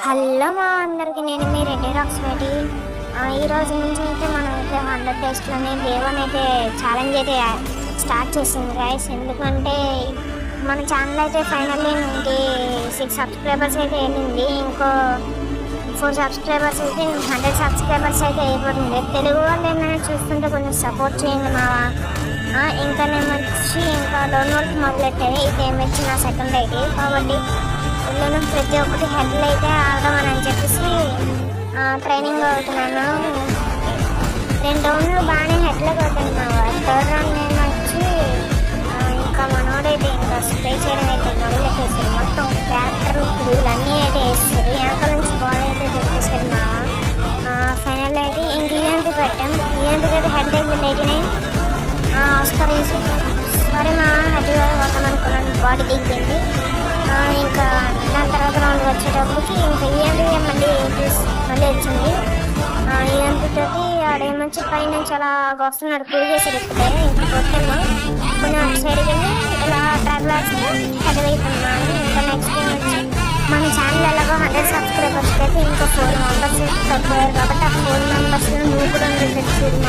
Hello మా అందరికి, నేను మీ రెడ్డి రాక్స్ రెడ్డి. ఈ రోజు నుంచి అయితే మనం అయితే 100 డేస్లోనే దేవన్ అయితే ఛాలెంజ్ అయితే స్టార్ట్ చేసింది గైస్. ఎందుకంటే మన ఛానల్ అయితే ఫైనల్లీ 96 సబ్స్క్రైబర్స్ అయితే వెళ్ళింది. ఇంకో 4 సబ్స్క్రైబర్స్ అయితే 100 సబ్స్క్రైబర్స్ అయితే అయిపోతుంది. తెలుగు వాళ్ళు ఏమైనా చూస్తుంటే కొంచెం సపోర్ట్ చేయండి మా. ఇంకా నేను వచ్చి ఇంకా డౌన్లోడ్ మొదలెట్టాను. ఇది ఏమొచ్చి నా సెకండ్ ఐడి కాబట్టి నేను ప్రతి ఒక్కటి హెడ్లు అయితే ఆడమని చెప్పేసి ట్రైనింగ్ అవుతున్నాను. 2 రౌండ్లు బాగానే హెడ్లో కొడుతున్నావు. 3rd రౌండ్ నేను వచ్చి ఇంకా మనోడైతే ఇంకా స్ప్రే చేయడం అయితే మొదలెట్టేసాడు. మొత్తం ట్రాక్టర్ పురుగులు అన్నీ అయితే వేస్తారు. వెనకాల నుంచి బాల్ అయితే తెచ్చేసాడు మా. ఫైనల్ అయితే ఇంక ఈవెంట్ పెట్టాం. ఈవెంట్కి అయితే హెడ్ అయితే 89 ఆస్కర్ వేసి సారీ మా హెడ్ వద్దాం అనుకున్నాను, బాడీ దిగింది. ఇంకా దాని తర్వాత రౌండ్ వచ్చేటప్పటికి ఇంకా ఈవెంట్ మళ్ళీ వచ్చింది. ఈవెంట్తో ఆడేమొచ్చి పైనుంచి అలా వస్తున్నాడు, కూలిగేసాడు. ఇప్పుడే ఇంకా కొట్టేమో కొన్ని అటు సైడ్కి వెళ్ళి ఇలా ట్రాక్ లాక్స్ హెడ్ అవుతున్నాను. ఇంకా నెక్స్ట్ టైం వచ్చి మన ఛానల్ ఎలాగో 100 సబ్స్క్రైబర్స్ అయితే ఇంకా 4 మెంబర్స్ తగ్గారు కాబట్టి ఆ 4 మెంబర్స్లో నువ్వు కూడా చూడమా.